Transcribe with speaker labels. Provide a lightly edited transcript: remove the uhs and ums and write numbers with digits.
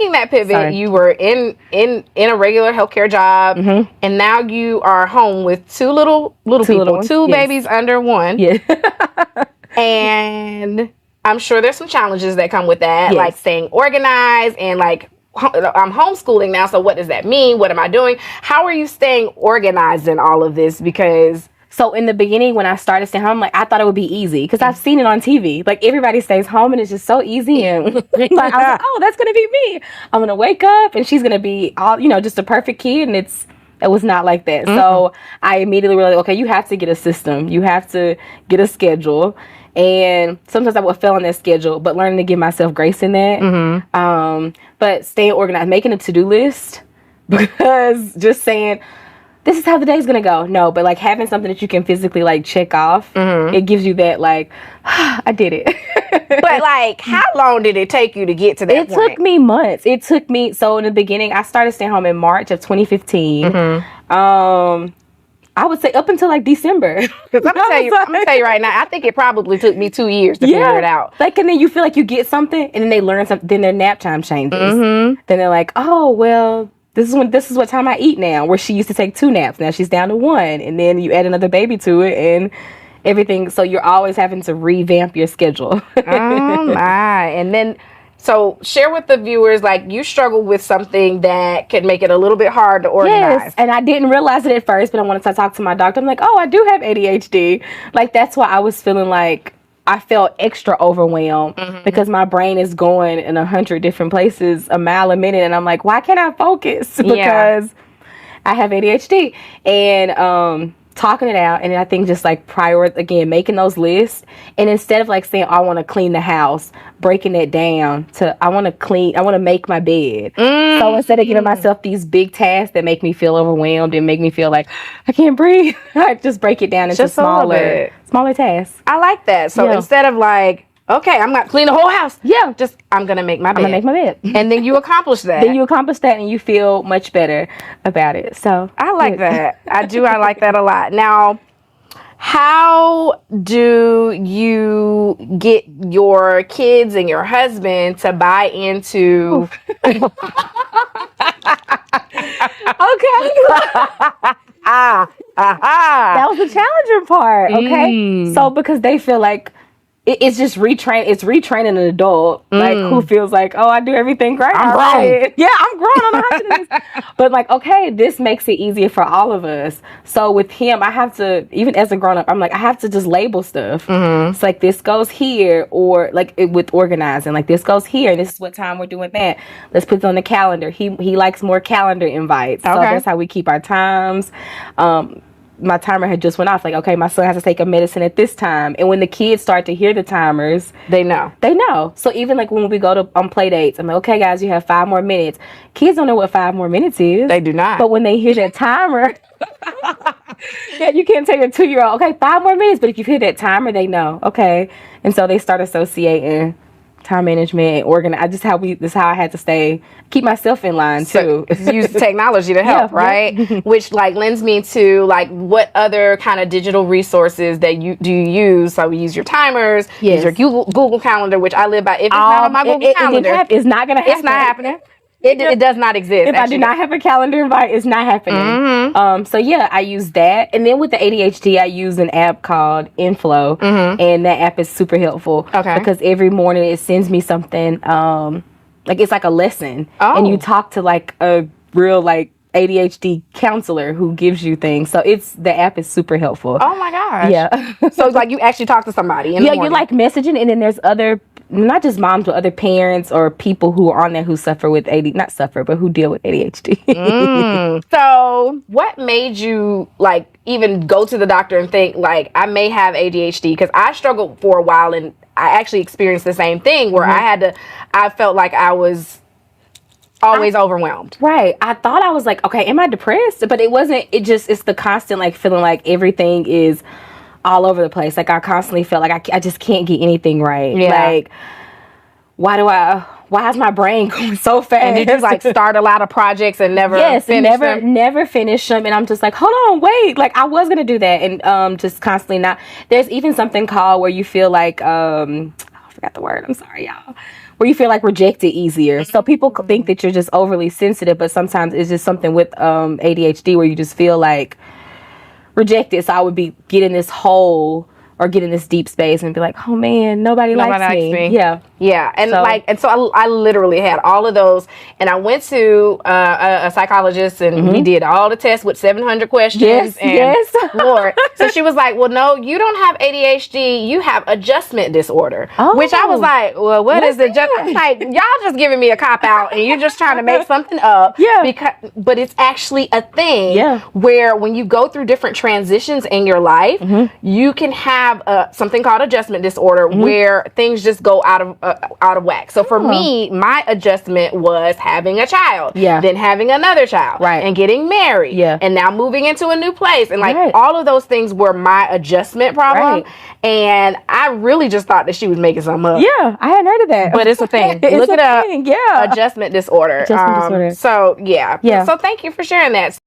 Speaker 1: making that pivot, you were in a regular healthcare job, and now you are home with two little people, two babies under one. Yeah. And I'm sure there's some challenges that come with that, like staying organized and like, I'm homeschooling now, so what does that mean? What am I doing? How are you staying organized in all of this? Because
Speaker 2: so in the beginning, when I started staying home, like I thought it would be easy because I've seen it on TV. Like everybody stays home and it's just so easy. And like, I was like, oh, that's gonna be me. I'm gonna wake up and she's gonna be all, just a perfect kid. And it was not like that. So I immediately realized, okay, you have to get a system. You have to get a schedule. And sometimes I would fail on that schedule, but learning to give myself grace in that. But staying organized, making a to-do list, because just saying, this is how the day's going to go. No, but like having something that you can physically like check off, it gives you that like, I did it.
Speaker 1: But like, how long did it take you to get to that point?
Speaker 2: It took me months. So in the beginning, I started staying home in March of 2015. I would say up until like December.
Speaker 1: Because I'm gonna tell you right now, I think it probably took me 2 years to figure it out.
Speaker 2: Like, and then you feel like you get something, and then they learn something. Then their nap time changes. Then they're like, oh well, this is what time I eat now. Where she used to take 2 naps, now she's down to 1, and then you add another baby to it, and everything. So you're always having to revamp your schedule.
Speaker 1: Oh my! And then. So share with the viewers, like you struggle with something that could make it a little bit hard to organize.
Speaker 2: Yes, and I didn't realize it at first, but I wanted to talk to my doctor. I'm like, oh, I do have ADHD. Like, that's why I was feeling like I felt extra overwhelmed because my brain is going in 100 different places a mile a minute. And I'm like, why can't I focus? Because I have ADHD. And talking it out, and I think just like making those lists, and instead of like saying, I want to clean the house, breaking it down to I want to make my bed. So instead of giving myself these big tasks that make me feel overwhelmed and make me feel like I can't breathe, I just break it down into smaller tasks.
Speaker 1: I like that. So instead of like, okay, I'm going to clean the whole house. Yeah. Just, I'm going to make my bed.
Speaker 2: I'm going to make my bed.
Speaker 1: And then you accomplish that.
Speaker 2: And you feel much better about it. So
Speaker 1: I like that. I like that a lot. Now, how do you get your kids and your husband to buy into...
Speaker 2: Okay. That was the challenging part. Okay. So because they feel like it's just retraining an adult like who feels like, oh, I do everything great.
Speaker 1: I'm grown.
Speaker 2: Yeah, I'm grown. I know how to do this. But like, okay, this makes it easier for all of us. So with him, I have to, even as a grown up, I'm like, I have to just label stuff. It's like, this goes here, or like with organizing, like this goes here, and this is what time we're doing that. Let's put it on the calendar. He likes more calendar invites. So that's how we keep our times. My timer had just went off. Like, okay, my son has to take a medicine at this time. And when the kids start to hear the timers,
Speaker 1: they know.
Speaker 2: So even like when we go to play dates, I'm like, okay, guys, you have 5 more minutes. Kids don't know what 5 more minutes is.
Speaker 1: They do not.
Speaker 2: But when they hear that timer, you can't tell your 2-year-old, okay, 5 more minutes. But if you hear that timer, they know. Okay. And so they start associating time management and organize. This is how I had to keep myself in line too.
Speaker 1: So, use technology to help, right? Which like lends me to like, what other kind of digital resources that you use? So we use your timers, use your Google Calendar, which I live by. If it's not on my Google Calendar,
Speaker 2: it's not gonna happen.
Speaker 1: It's not happening. It does not exist.
Speaker 2: If I do not have a calendar invite, it's not happening. So yeah, I use that. And then with the ADHD, I use an app called Inflow. And that app is super helpful. Okay. Because every morning it sends me something, like it's like a lesson. And you talk to like a real like ADHD counselor who gives you things. So the app is super helpful.
Speaker 1: Oh my gosh.
Speaker 2: Yeah.
Speaker 1: So it's like you actually talk to somebody in the morning.
Speaker 2: You're like messaging, and then there's other, not just moms, but other parents or people who are on there who suffer with who deal with ADHD.
Speaker 1: So what made you like even go to the doctor and think like, I may have ADHD? Because I struggled for a while, and I actually experienced the same thing where I felt like I was always overwhelmed.
Speaker 2: Right. I thought I was like, okay, am I depressed? But it wasn't. It's the constant like feeling like everything is all over the place. Like I constantly felt like I just can't get anything right. Yeah. Like, why is my brain going so fast?
Speaker 1: And did you like start a lot of projects and never finish them?
Speaker 2: Never finish them. And I'm just like, hold on, wait. Like I was going to do that. And just constantly not. There's even something called where you feel like, I forgot the word. I'm sorry, y'all. where you feel like rejected easier. So people think that you're just overly sensitive, but sometimes it's just something with ADHD where you just feel like rejected. So I would be getting this hole or get in this deep space and be like, oh man, nobody likes me.
Speaker 1: Yeah. And so I literally had all of those, and I went to a psychologist, and we did all the tests with 700 questions. Lord. So she was like, well, no, you don't have ADHD, you have adjustment disorder. Which I was like, well, what is it? Like, y'all just giving me a cop out, and you're just trying to make something up. But it's actually a thing where when you go through different transitions in your life, you can have something called adjustment disorder where things just go out of whack. So for me, my adjustment was having a child, then having another child, and getting married, and now moving into a new place, and like all of those things were my adjustment problem. And I really just thought that she was making something up.
Speaker 2: I hadn't heard of that,
Speaker 1: but it's a thing. Look it up. Adjustment disorder.
Speaker 2: Adjustment disorder.
Speaker 1: So so thank you for sharing that.